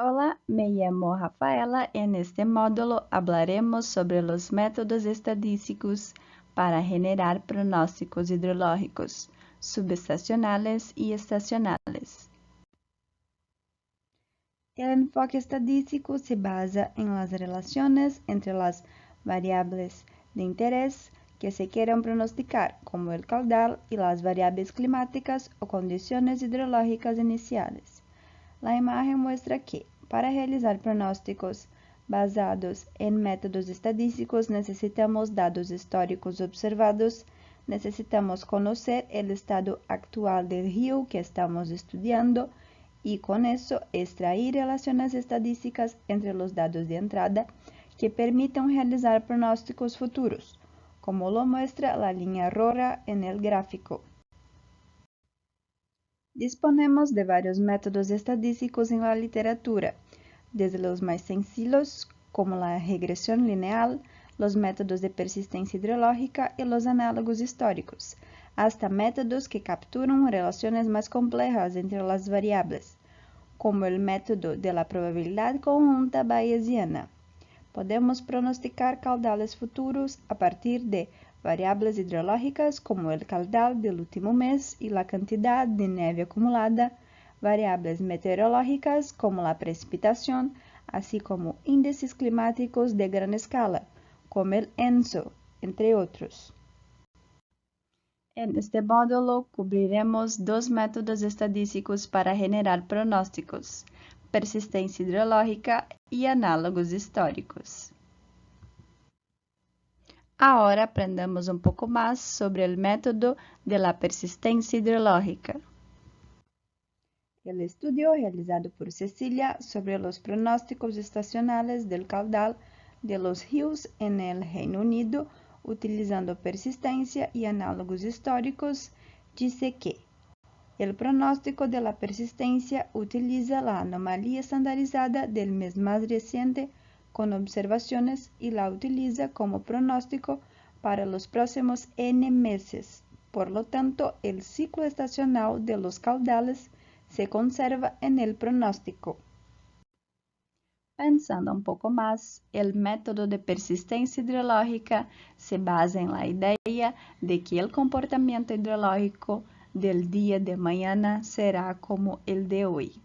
Hola, me llamo Rafaela. En este módulo hablaremos sobre los métodos estadísticos para generar pronósticos hidrológicos subestacionales y estacionales. El enfoque estadístico se basa en las relaciones entre las variables de interés que se quieran pronosticar, como el caudal, y las variables climáticas o condiciones hidrológicas iniciales. La imagen muestra que, para realizar pronósticos basados en métodos estadísticos, necesitamos dados históricos observados, necesitamos conocer el estado actual del río que estamos estudiando y con eso extraer relaciones estadísticas entre los datos de entrada que permitan realizar pronósticos futuros, como lo muestra la línea roja en el gráfico. Disponemos de varios métodos estadísticos en la literatura, desde los más sencillos, como la regresión lineal, los métodos de persistencia hidrológica y los análogos históricos, hasta métodos que capturan relaciones más complejas entre las variables, como el método de la probabilidad conjunta bayesiana. Podemos pronosticar caudales futuros a partir de variables hidrológicas como el caudal del último mes y la cantidad de nieve acumulada, variables meteorológicas como la precipitación, así como índices climáticos de gran escala, como el ENSO, entre otros. En este módulo cubriremos dos métodos estadísticos para generar pronósticos: persistencia hidrológica y análogos históricos. Ahora aprendamos un poco más sobre el método de la persistencia hidrológica. El estudio realizado por Cecilia sobre los pronósticos estacionales del caudal de los ríos en el Reino Unido utilizando persistencia y análogos históricos dice que el pronóstico de la persistencia utiliza la anomalía estandarizada del mes más reciente con observaciones y la utiliza como pronóstico para los próximos n meses. Por lo tanto, el ciclo estacional de los caudales se conserva en el pronóstico. Pensando un poco más, el método de persistencia hidrológica se basa en la idea de que el comportamiento hidrológico del día de mañana será como el de hoy.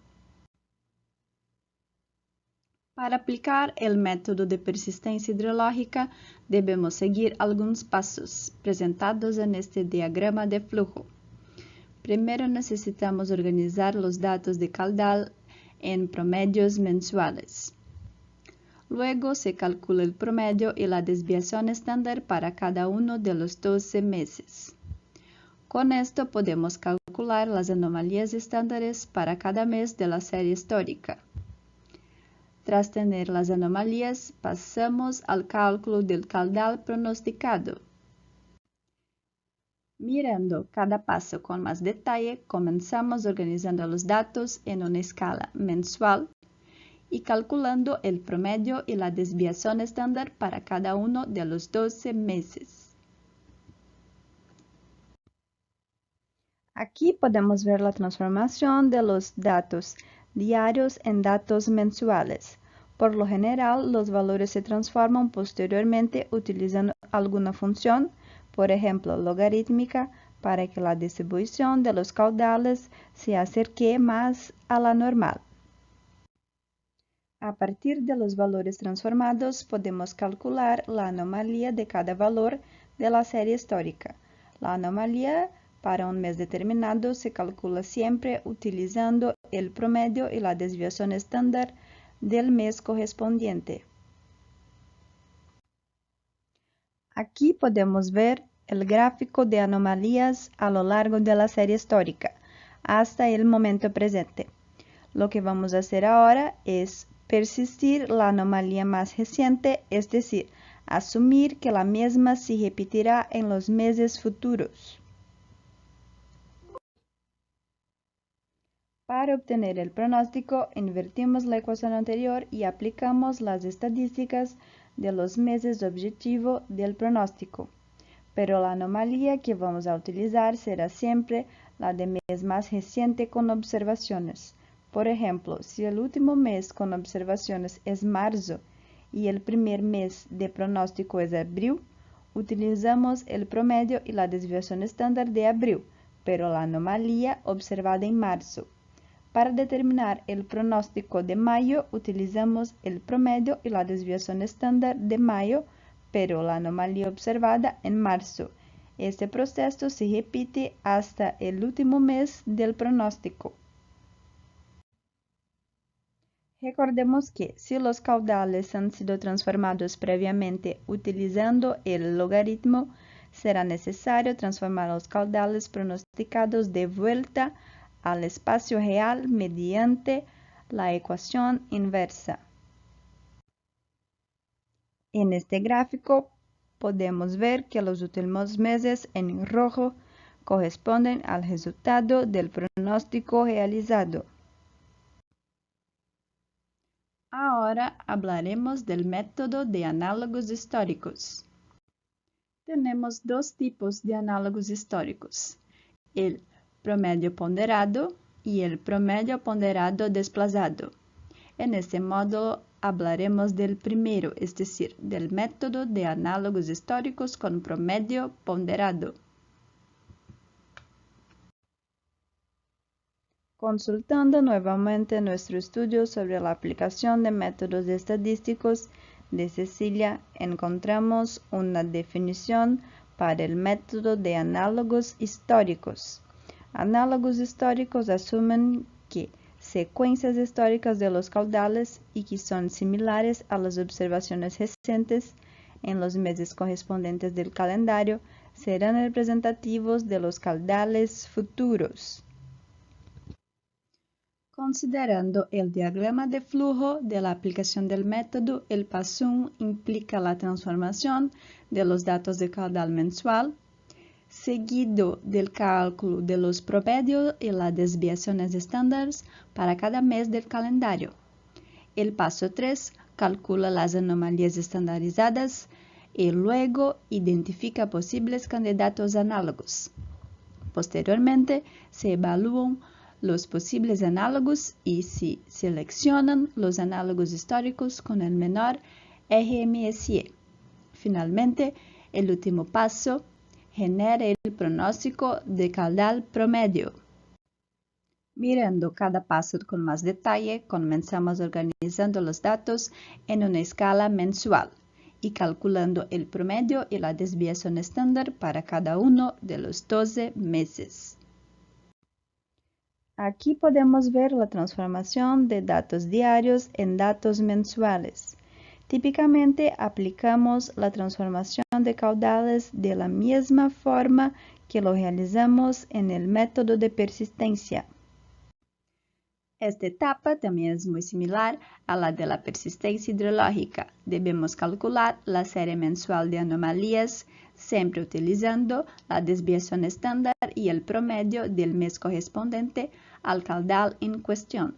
Para aplicar el método de persistencia hidrológica, debemos seguir algunos pasos presentados en este diagrama de flujo. Primero necesitamos organizar los datos de caudal en promedios mensuales. Luego se calcula el promedio y la desviación estándar para cada uno de los 12 meses. Con esto podemos calcular las anomalías estándares para cada mes de la serie histórica. Tras tener las anomalías, pasamos al cálculo del caudal pronosticado. Mirando cada paso con más detalle, comenzamos organizando los datos en una escala mensual y calculando el promedio y la desviación estándar para cada uno de los 12 meses. Aquí podemos ver la transformación de los datos diarios en datos mensuales. Por lo general, los valores se transforman posteriormente utilizando alguna función, por ejemplo, logarítmica, para que la distribución de los caudales se acerque más a la normal. A partir de los valores transformados, podemos calcular la anomalía de cada valor de la serie histórica. La anomalía para un mes determinado se calcula siempre utilizando el promedio y la desviación estándar del mes correspondiente. Aquí podemos ver el gráfico de anomalías a lo largo de la serie histórica, hasta el momento presente. Lo que vamos a hacer ahora es persistir la anomalía más reciente, es decir, asumir que la misma se repetirá en los meses futuros. Para obtener el pronóstico, invertimos la ecuación anterior y aplicamos las estadísticas de los meses objetivo del pronóstico. Pero la anomalía que vamos a utilizar será siempre la de mes más reciente con observaciones. Por ejemplo, si el último mes con observaciones es marzo y el primer mes de pronóstico es abril, utilizamos el promedio y la desviación estándar de abril, pero la anomalía observada en marzo. Para determinar el pronóstico de mayo, utilizamos el promedio y la desviación estándar de mayo, pero la anomalía observada en marzo. Este proceso se repite hasta el último mes del pronóstico. Recordemos que, si los caudales han sido transformados previamente utilizando el logaritmo, será necesario transformar los caudales pronosticados de vuelta al espacio real mediante la ecuación inversa. En este gráfico podemos ver que los últimos meses en rojo corresponden al resultado del pronóstico realizado. Ahora hablaremos del método de análogos históricos. Tenemos dos tipos de análogos históricos: el promedio ponderado y el promedio ponderado desplazado. En este módulo hablaremos del primero, es decir, del método de análogos históricos con promedio ponderado. Consultando nuevamente nuestro estudio sobre la aplicación de métodos estadísticos de Cecilia, encontramos una definición para el método de análogos históricos. Análogos históricos asumen que secuencias históricas de los caudales y que son similares a las observaciones recientes en los meses correspondientes del calendario serán representativos de los caudales futuros. Considerando el diagrama de flujo de la aplicación del método, el paso 1 implica la transformación de los datos de caudal mensual, seguido del cálculo de los promedios y las desviaciones estándares para cada mes del calendario. El paso 3 calcula las anomalías estandarizadas y luego identifica posibles candidatos análogos. Posteriormente, se evalúan los posibles análogos y se seleccionan los análogos históricos con el menor RMSE. Finalmente, el último paso genera el pronóstico de caudal promedio. Mirando cada paso con más detalle, comenzamos organizando los datos en una escala mensual y calculando el promedio y la desviación estándar para cada uno de los 12 meses. Aquí podemos ver la transformación de datos diarios en datos mensuales. Típicamente aplicamos la transformación de caudales de la misma forma que lo realizamos en el método de persistencia. Esta etapa también es muy similar a la de la persistencia hidrológica. Debemos calcular la serie mensual de anomalías, siempre utilizando la desviación estándar y el promedio del mes correspondiente al caudal en cuestión.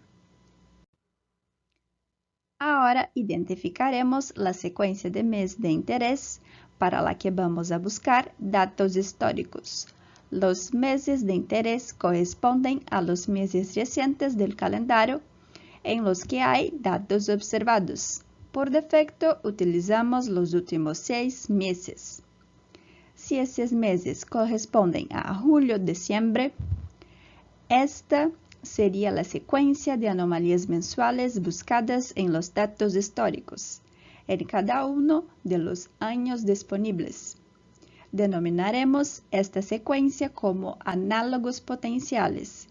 Ahora identificaremos la secuencia de mes de interés para la que vamos a buscar datos históricos. Los meses de interés corresponden a los meses recientes del calendario en los que hay datos observados. Por defecto, utilizamos los últimos 6 meses. Si esos meses corresponden a julio-diciembre, esta sería la secuencia de anomalías mensuales buscadas en los datos históricos, en cada uno de los años disponibles. Denominaremos esta secuencia como análogos potenciales,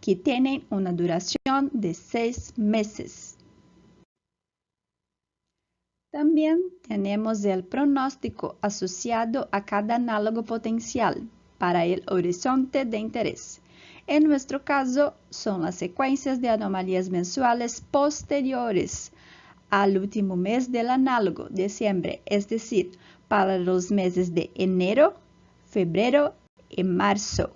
que tienen una duración de 6 meses. También tenemos el pronóstico asociado a cada análogo potencial para el horizonte de interés. En nuestro caso, son las secuencias de anomalías mensuales posteriores al último mes del análogo, diciembre, es decir, para los meses de enero, febrero y marzo.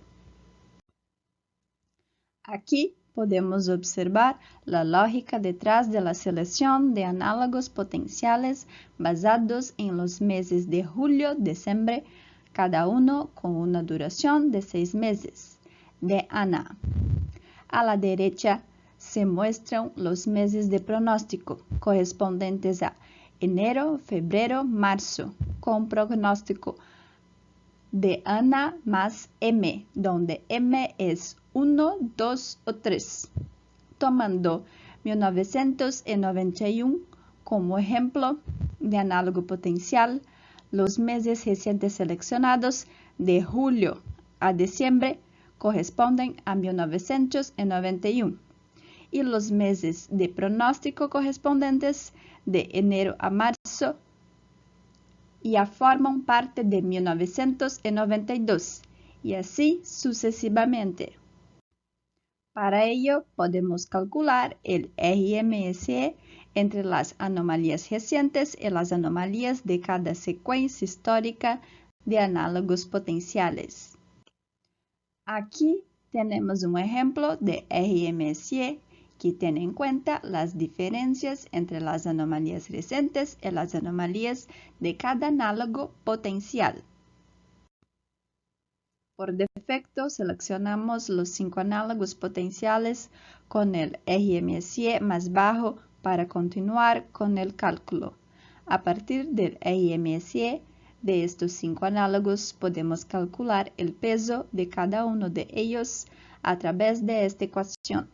Aquí podemos observar la lógica detrás de la selección de análogos potenciales basados en los meses de julio-diciembre, cada uno con una duración de 6 meses. De Ana. A la derecha se muestran los meses de pronóstico correspondientes a enero, febrero, marzo, con pronóstico de Ana más M, donde M es 1, 2 o 3. Tomando 1991 como ejemplo de análogo potencial, los meses recientes seleccionados de julio a diciembre corresponden a 1991 y los meses de pronóstico correspondientes de enero a marzo ya forman parte de 1992 y así sucesivamente. Para ello podemos calcular el RMSE entre las anomalías recientes y las anomalías de cada secuencia histórica de análogos potenciales. Aquí tenemos un ejemplo de RMSE que tiene en cuenta las diferencias entre las anomalías recientes y las anomalías de cada análogo potencial. Por defecto, seleccionamos los 5 análogos potenciales con el RMSE más bajo para continuar con el cálculo. A partir del RMSE de estos 5 análogos, podemos calcular el peso de cada uno de ellos a través de esta ecuación.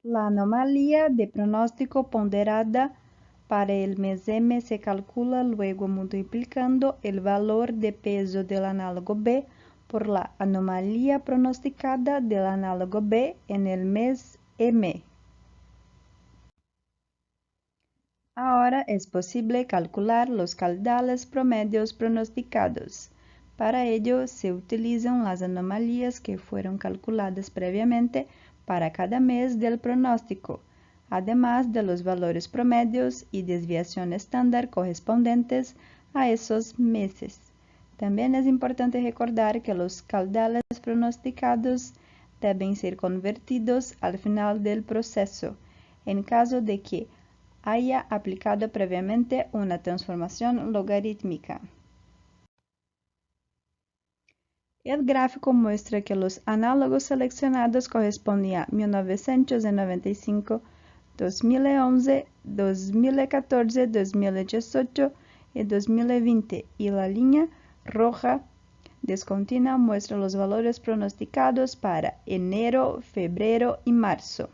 La anomalía de pronóstico ponderada para el mes M se calcula luego multiplicando el valor de peso del análogo B por la anomalía pronosticada del análogo B en el mes M. Ahora es posible calcular los caudales promedios pronosticados. Para ello se utilizan las anomalías que fueron calculadas previamente para cada mes del pronóstico, además de los valores promedios y desviación estándar correspondientes a esos meses. También es importante recordar que los caudales pronosticados deben ser convertidos al final del proceso, en caso de que haya aplicado previamente una transformación logarítmica. El gráfico muestra que los análogos seleccionados corresponden a 1995, 2011, 2014, 2018 y 2020, y la línea roja discontinua muestra los valores pronosticados para enero, febrero y marzo.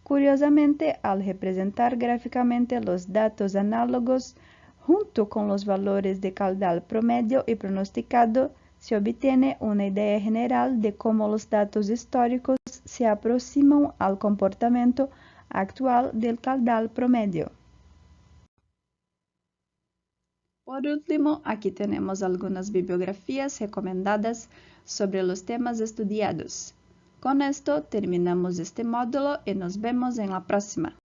Curiosamente, al representar gráficamente los datos análogos junto con los valores de caudal promedio y pronosticado, se obtiene una idea general de cómo los datos históricos se aproximan al comportamiento actual del caudal promedio. Por último, aquí tenemos algunas bibliografías recomendadas sobre los temas estudiados. Con esto terminamos este módulo y nos vemos en la próxima.